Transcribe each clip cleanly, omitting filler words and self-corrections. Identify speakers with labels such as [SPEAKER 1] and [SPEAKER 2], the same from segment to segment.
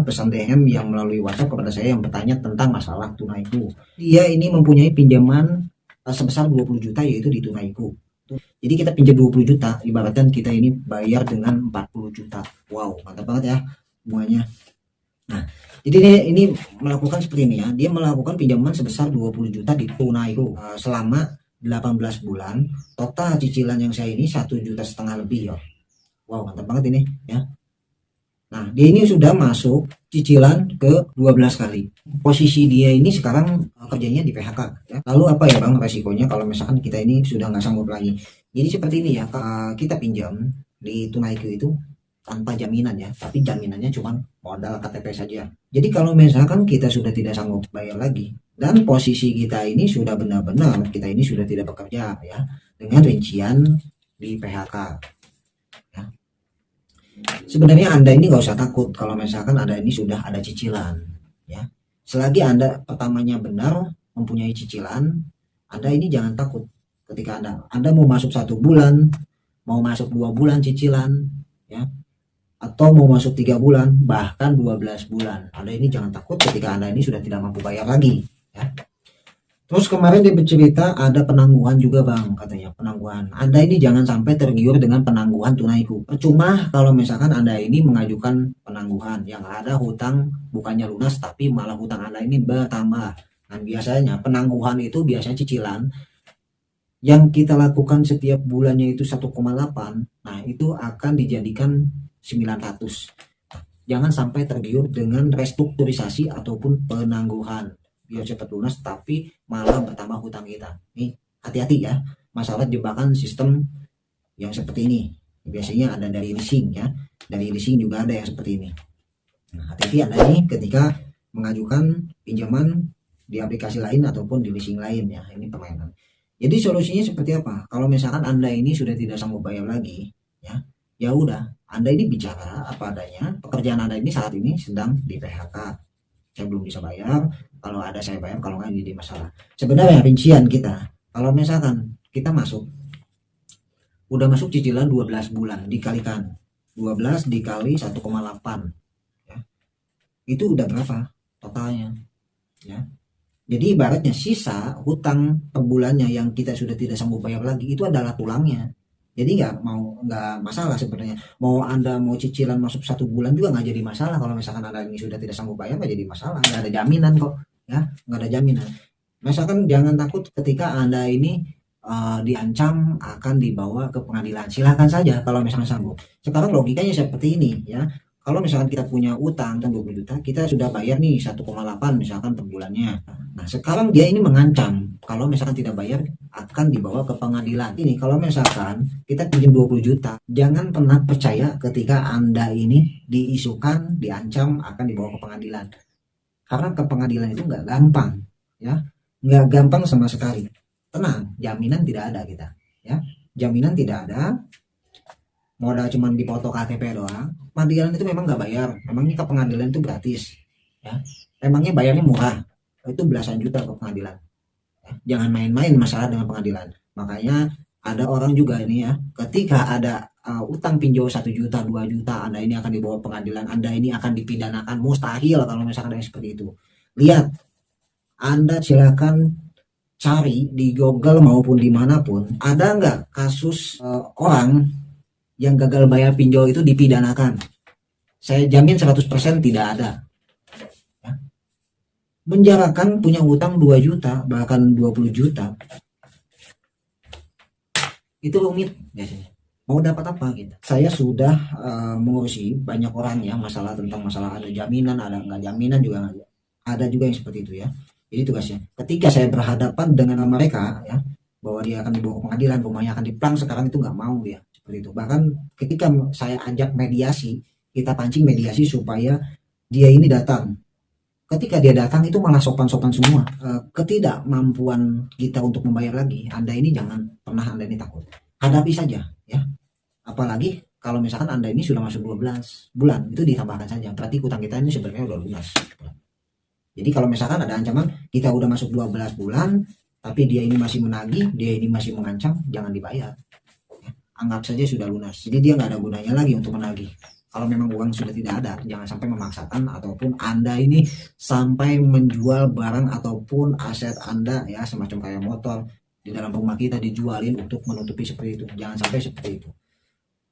[SPEAKER 1] pesan DM yang melalui WhatsApp kepada saya yang bertanya tentang masalah Tunaiku. Dia ini mempunyai pinjaman sebesar 20 juta yaitu di Tunaiku. Jadi kita pinjam 20 juta, ibaratkan kita ini bayar dengan 40 juta. Wow, mantap banget ya semuanya. Nah, jadi dia ini melakukan seperti ini ya. Dia melakukan pinjaman sebesar 20 juta di Tunaiku selama 18 bulan. Total cicilan yang saya ini 1,5 juta lebih ya. Wow, mantap banget ini ya. Nah, dia ini sudah masuk cicilan ke 12 kali. Posisi dia ini sekarang kerjanya di PHK. Ya. Lalu apa ya Bang resikonya kalau misalkan kita ini sudah nggak sanggup lagi? Jadi seperti ini ya, kita pinjam di Tunaiku itu tanpa jaminan ya, tapi jaminannya cuma modal KTP saja. Jadi kalau misalkan kita sudah tidak sanggup bayar lagi, dan posisi kita ini sudah benar-benar, kita ini sudah tidak bekerja ya, dengan rincian di PHK. Sebenarnya Anda ini nggak usah takut kalau misalkan Anda ini sudah ada cicilan ya. Selagi Anda pertamanya benar mempunyai cicilan, Anda ini jangan takut ketika Anda mau masuk 1 bulan, mau masuk 2 bulan cicilan ya, atau mau masuk 3 bulan, bahkan 12 bulan. Anda ini jangan takut ketika Anda ini sudah tidak mampu bayar lagi ya. Terus kemarin dia bercerita ada penangguhan juga Bang, katanya penangguhan. Anda ini jangan sampai tergiur dengan penangguhan Tunaiku. Percuma kalau misalkan Anda ini mengajukan penangguhan yang ada hutang bukannya lunas tapi malah hutang Anda ini bertambah. Dan biasanya penangguhan itu biasanya cicilan yang kita lakukan setiap bulannya itu 1,8. Nah, itu akan dijadikan 900. Jangan sampai tergiur dengan restrukturisasi ataupun penangguhan. Biar cepat lunas tapi malah bertambah hutang kita. Nih, hati-hati ya masalah jebakan sistem yang seperti ini. Biasanya ada dari leasing ya, dari leasing juga ada yang seperti ini. Nah, hati-hati Anda ini ketika mengajukan pinjaman di aplikasi lain ataupun di leasing lain ya, ini permainan. Jadi solusinya seperti apa? Kalau misalkan Anda ini sudah tidak sanggup bayar lagi ya, ya udah Anda ini bicara apa adanya. Pekerjaan Anda ini saat ini sedang di PHK. Saya belum bisa bayar, kalau ada saya bayar, kalau nggak jadi masalah. Sebenarnya rincian kita, kalau misalkan kita udah masuk cicilan 12 bulan, dikalikan 12 dikali 1,8 ya, itu udah berapa totalnya ya. Jadi ibaratnya sisa hutang per bulannya yang kita sudah tidak sanggup bayar lagi itu adalah tulangnya. Jadi nggak masalah sebenarnya. Mau Anda mau cicilan masuk 1 bulan juga nggak jadi masalah. Kalau misalkan Anda ini sudah tidak sanggup bayar nggak jadi masalah. Nggak ada jaminan kok, ya nggak ada jaminan. Misalkan jangan takut ketika Anda ini diancam akan dibawa ke pengadilan. Silahkan saja kalau misalkan sanggup. Sekarang logikanya seperti ini ya. Kalau misalkan kita punya utang 20 juta, kita sudah bayar nih 1,8 misalkan per bulannya. Nah, sekarang dia ini mengancam kalau misalkan tidak bayar akan dibawa ke pengadilan. Ini kalau misalkan kita pinjam 20 juta, jangan pernah percaya ketika Anda ini diisukan, diancam akan dibawa ke pengadilan. Karena ke pengadilan itu nggak gampang, ya, nggak gampang sama sekali. Tenang, jaminan tidak ada kita, ya, jaminan tidak ada. Modal cuma dipoto KTP doang. Pengadilan itu memang nggak bayar. Emangnya ke pengadilan itu gratis, ya? Emangnya bayarnya murah? Itu belasan juta ke pengadilan. Jangan main-main masalah dengan pengadilan. Makanya ada orang juga ini ya, ketika ada utang pinjau 1 juta, 2 juta, Anda ini akan dibawa pengadilan, Anda ini akan dipidanakan. Mustahil kalau misalkan ada seperti itu. Lihat, Anda silakan cari di Google maupun dimanapun, ada nggak kasus orang yang gagal bayar pinjol itu dipidanakan? Saya jamin 100% tidak ada. Menjarakan punya utang 2 juta bahkan 20 juta itu rumit biasanya. Mau dapat apa gitu. Saya sudah mengurusi banyak orang ya, masalah ada jaminan, ada nggak jaminan juga ada juga yang seperti itu ya. Jadi tugasnya ketika saya berhadapan dengan mereka ya, bahwa dia akan dibawa ke pengadilan, rumahnya akan diplang, sekarang itu nggak mau ya seperti itu. Bahkan ketika saya ajak mediasi, kita pancing mediasi supaya dia ini datang. Ketika dia datang itu malah sopan-sopan semua. Ketidakmampuan kita untuk membayar lagi, Anda ini jangan pernah Anda ini takut. Hadapi saja ya. Apalagi kalau misalkan Anda ini sudah masuk 12 bulan, itu ditambahkan saja. Berarti utang kita ini sebenarnya udah lunas. Jadi kalau misalkan ada ancaman kita udah masuk 12 bulan tapi dia ini masih menagih, dia ini masih mengancam, jangan dibayar. Ya. Anggap saja sudah lunas. Jadi dia nggak ada gunanya lagi untuk menagih. Kalau memang uang sudah tidak ada, jangan sampai memaksakan ataupun Anda ini sampai menjual barang ataupun aset Anda ya, semacam kayak motor di dalam rumah kita dijualin untuk menutupi seperti itu. Jangan sampai seperti itu.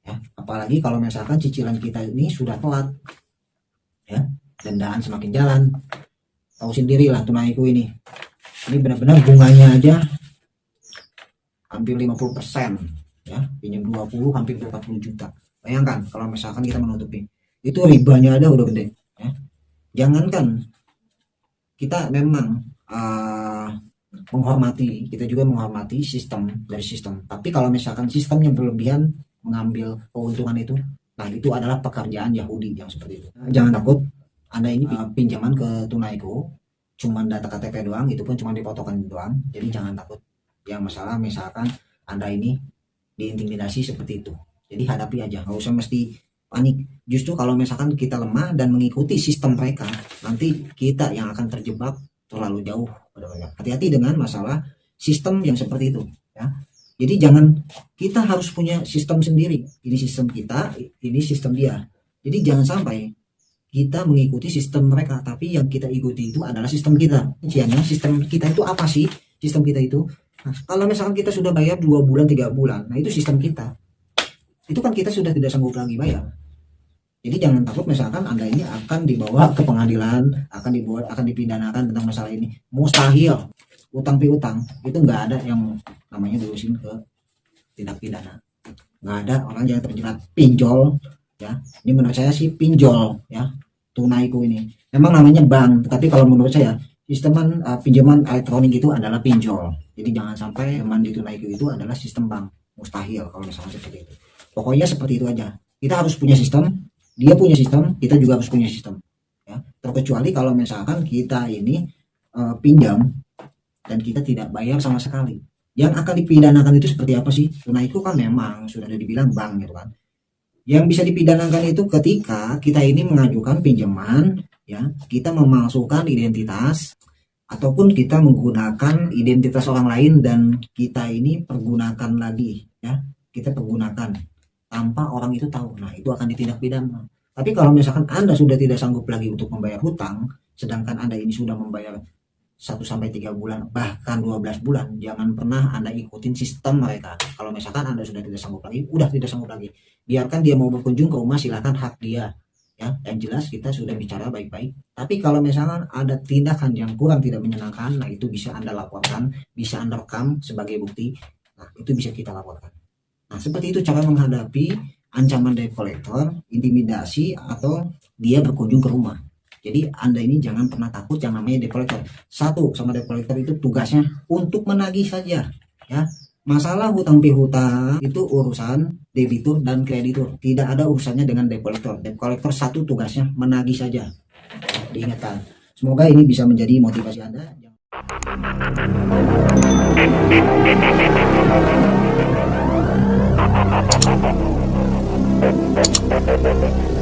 [SPEAKER 1] Ya, apalagi kalau misalkan cicilan kita ini sudah telat. Ya, dendaan semakin jalan. Tahu sendirilah tunaiku ini. Ini benar-benar bunganya aja hampir 50%, ya, pinjam 20 hampir 40 juta. Bayangkan kalau misalkan kita menutupi, itu ribanya ada udah gede, ya. Jangankan kita memang menghormati, kita juga menghormati sistem dari sistem. Tapi kalau misalkan sistemnya berlebihan mengambil keuntungan itu, nah itu adalah pekerjaan Yahudi yang seperti itu. Jangan takut, Anda ini pinjaman ke Tunaiku, cuman data KTP doang, itu pun cuma dipotokan doang. Jadi jangan takut. Yang masalah misalkan Anda ini diintimidasi seperti itu. Jadi hadapi aja, nggak usah mesti panik. Justru kalau misalkan kita lemah dan mengikuti sistem mereka, nanti kita yang akan terjebak terlalu jauh. Hati-hati dengan masalah sistem yang seperti itu, ya. Jadi jangan, kita harus punya sistem sendiri. Ini sistem kita, ini sistem dia. Jadi jangan sampai kita mengikuti sistem mereka, tapi yang kita ikuti itu adalah sistem kita. Isiannya sistem kita itu apa sih? Sistem kita itu, nah, kalau misalkan kita sudah bayar 2 bulan, 3 bulan, nah itu sistem kita. Itu kan kita sudah tidak sanggup lagi bayar. Jadi jangan takut misalkan Anda ini akan dibawa ke pengadilan, akan dipidanakan tentang masalah ini. Mustahil. Utang piutang itu nggak ada yang namanya diurusin ke tindak pidana. Nggak ada orang yang terjerat pinjol, ya. Ini menurut saya sih pinjol, ya. Tunaiku ini. Memang namanya bank, tapi kalau menurut saya sistem pinjaman elektronik itu adalah pinjol. Jadi jangan sampai mandi Tunaiku itu adalah sistem bank. Mustahil kalau misalnya seperti itu. Pokoknya seperti itu aja. Kita harus punya sistem, dia punya sistem, kita juga harus punya sistem. Ya. Terkecuali kalau misalkan kita ini pinjam dan kita tidak bayar sama sekali. Yang akan dipidanakan itu seperti apa sih? Tunaiku kan memang sudah ada dibilang bank gitu kan. Yang bisa dipidanakan itu ketika kita ini mengajukan pinjaman, ya, kita memalsukan identitas ataupun kita menggunakan identitas orang lain dan kita ini pergunakan lagi, ya. Kita pergunakan tanpa orang itu tahu. Nah, itu akan ditindak pidana. Tapi kalau misalkan Anda sudah tidak sanggup lagi untuk membayar hutang, sedangkan Anda ini sudah membayar 1-3 bulan, bahkan 12 bulan, jangan pernah Anda ikutin sistem mereka. Kalau misalkan Anda sudah tidak sanggup lagi, udah tidak sanggup lagi, biarkan dia mau berkunjung ke rumah, silakan, hak dia. Ya, yang jelas kita sudah bicara baik-baik. Tapi kalau misalkan ada tindakan yang kurang tidak menyenangkan, nah itu bisa Anda laporkan, bisa Anda rekam sebagai bukti. Nah, itu bisa kita laporkan. Nah, seperti itu cara menghadapi ancaman debt collector, intimidasi, atau dia berkunjung ke rumah. Jadi Anda ini jangan pernah takut yang namanya debt collector. Satu, sama debt collector itu tugasnya untuk menagih saja, ya. Masalah hutang piutang itu urusan debitur dan kreditur. Tidak ada urusannya dengan debt collector. Debt collector satu tugasnya menagih saja. Diingatkan. Semoga ini bisa menjadi motivasi Anda. Thank you.